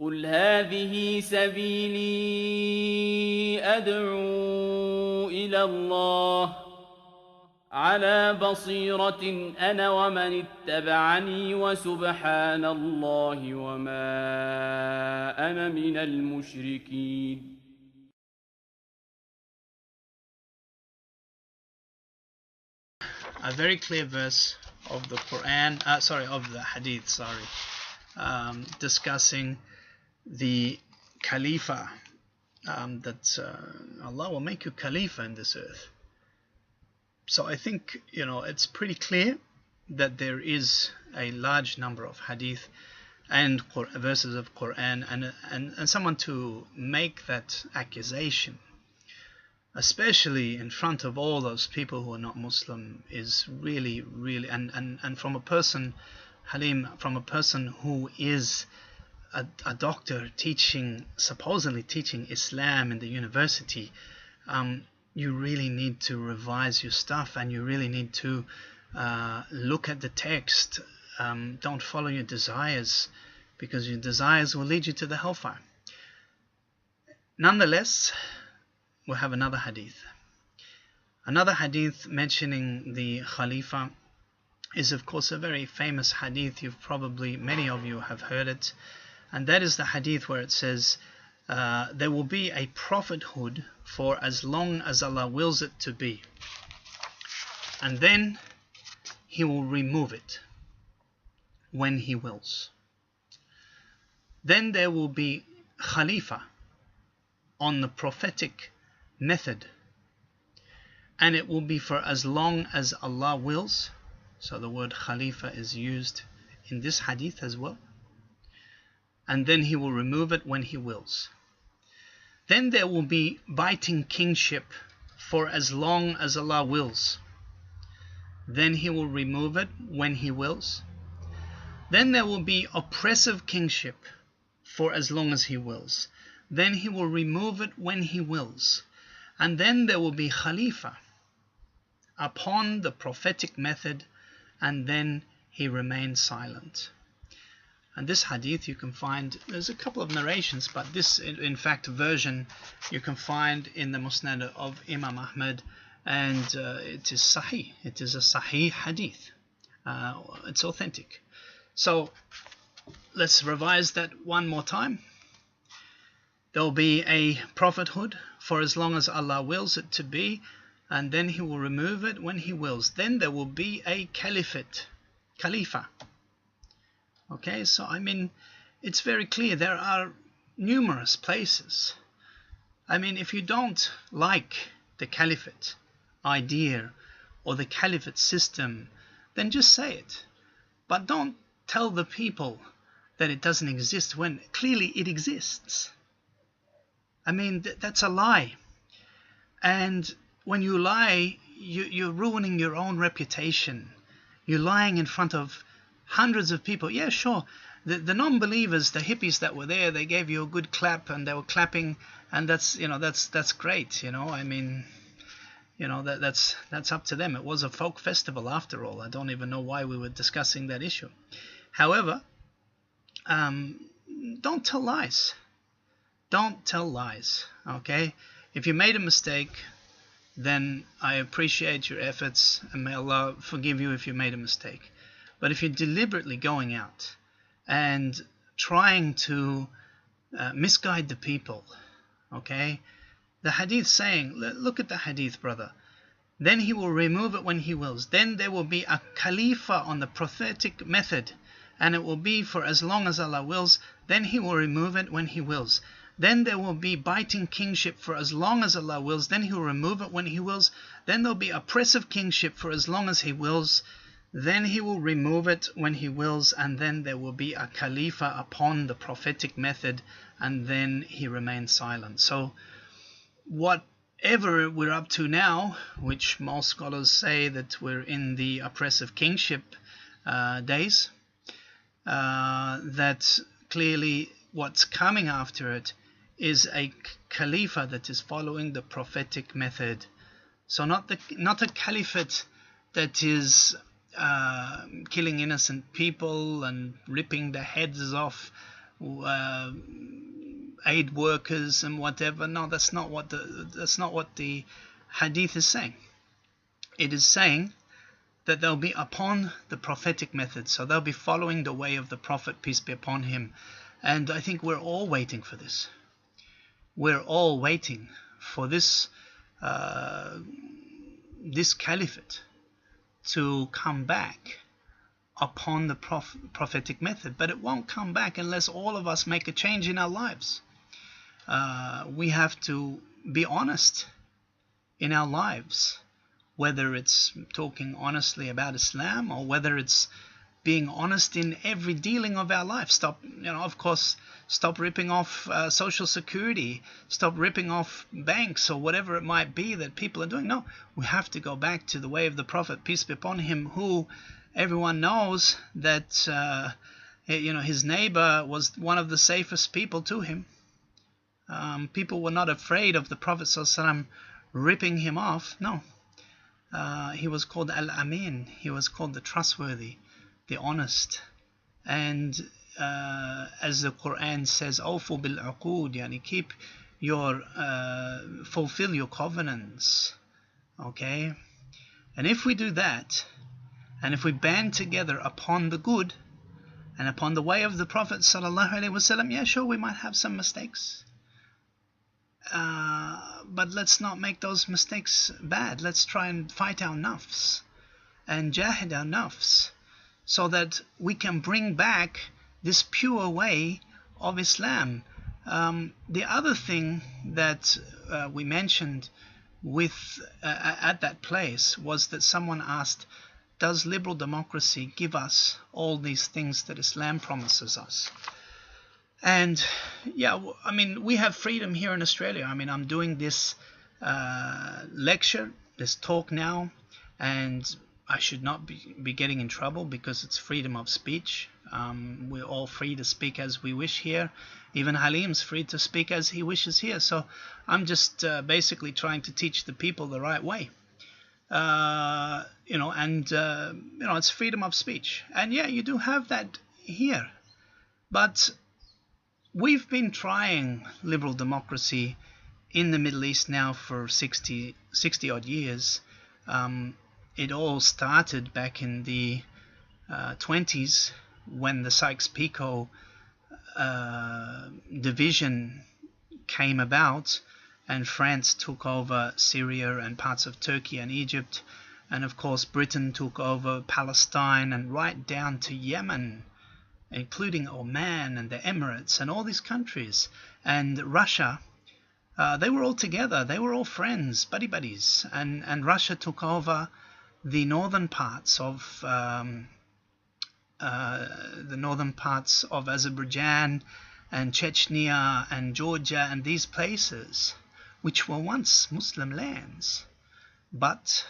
قل هذه سبيلي أدعو إلى الله على بصيرة أنا ومن اتبعني وسبحان الله وما أنا من المشركين. A very clear verse of the Quran, of the Hadith, discussing the Khalifa, that Allah will make you Khalifa in this earth. So I think, it's pretty clear that there is a large number of Hadith and verses of Quran, and someone to make that accusation, especially in front of all those people who are not Muslim, is really, really, and from a person, Halim, from a person who is a doctor supposedly teaching Islam in the university, you really need to revise your stuff, and you really need to look at the text. Don't follow your desires, because your desires will lead you to the hellfire. Nonetheless, we'll have another hadith. Another hadith mentioning the Khalifa is, of course, a very famous hadith. Many of you have heard it, and that is the hadith where it says, there will be a prophethood for as long as Allah wills it to be, and then He will remove it when He wills. Then there will be Khalifa on the prophetic method, and it will be for as long as Allah wills. So the word Khalifa is used in this hadith as well. And then He will remove it when He wills. Then there will be biting kingship for as long as Allah wills. Then He will remove it when He wills. Then there will be oppressive kingship for as long as He wills. Then He will remove it when He wills. And then there will be Khalifa upon the prophetic method, and then He remains silent. And this hadith you can find, there's a couple of narrations, but this in fact version you can find in the Musnad of Imam Ahmad, and it is sahih. It is a sahih hadith. It's authentic. So let's revise that one more time. There will be a prophethood for as long as Allah wills it to be, and then He will remove it when He wills. Then there will be a caliphate, Khalifa. Okay, so it's very clear. There are numerous places. If you don't like the caliphate idea or the caliphate system, then just say it. But don't tell the people that it doesn't exist when clearly it exists. That's a lie. And when you lie, you're ruining your own reputation. You're lying in front of hundreds of people. Yeah, sure. The non-believers, the hippies that were there, they gave you a good clap, and they were clapping, and that's great. That's up to them. It was a folk festival after all. I don't even know why we were discussing that issue. However, don't tell lies. Don't tell lies. Okay? If you made a mistake, then I appreciate your efforts, and may Allah forgive you if you made a mistake. But if you're deliberately going out and trying to misguide the people, okay, the hadith saying, look at the hadith, brother, then He will remove it when He wills. Then there will be a Khalifa on the prophetic method, and it will be for as long as Allah wills. Then He will remove it when He wills. Then there will be biting kingship for as long as Allah wills. Then He will remove it when He wills. Then there will be oppressive kingship for as long as He wills. Then He will remove it when He wills. And then there will be a Khalifa upon the prophetic method, and then He remains silent. So whatever we're up to now, which most scholars say that we're in the oppressive kingship days, that clearly what's coming after it is a Khalifa that is following the prophetic method. So not a caliphate that is killing innocent people and ripping the heads off aid workers and whatever. No, that's not what the hadith is saying. It is saying that they'll be upon the prophetic method, so they'll be following the way of the Prophet, peace be upon him. And I think we're all waiting for this. We're all waiting for this this caliphate to come back upon the prophetic method. But it won't come back unless all of us make a change in our lives. We have to be honest in our lives, whether it's talking honestly about Islam or whether it's being honest in every dealing of our life. Stop ripping off Social Security, stop ripping off banks or whatever it might be that people are doing. No, we have to go back to the way of the Prophet, peace be upon him, who everyone knows that his neighbor was one of the safest people to him. People were not afraid of the Prophet ﷺ ripping him off. No. He was called Al-Amin. He was called the trustworthy, the honest. And as the Quran says, Awfu bil-uqud, yani keep your, fulfill your covenants. Okay? And if we do that, and if we band together upon the good and upon the way of the Prophet ﷺ, yeah, sure, we might have some mistakes. But let's not make those mistakes bad. Let's try and fight our nafs and jahid our nafs so that we can bring back this pure way of Islam. The other thing that we mentioned at that place was that someone asked, does liberal democracy give us all these things that Islam promises us? And yeah, I mean, we have freedom here in Australia. I mean, I'm doing this lecture, this talk now, and I should not be getting in trouble because it's freedom of speech. We're all free to speak as we wish here. Even Halim's free to speak as he wishes here. So I'm just basically trying to teach the people the right way. It's freedom of speech. And yeah, you do have that here. But we've been trying liberal democracy in the Middle East now for 60 odd years. It all started back in the 20s when the Sykes-Picot division came about and France took over Syria and parts of Turkey and Egypt, and of course Britain took over Palestine and right down to Yemen, including Oman and the Emirates and all these countries, and Russia. They were all together. They were all friends, buddies, and Russia took over the northern parts of Azerbaijan and Chechnya and Georgia and these places, which were once Muslim lands. But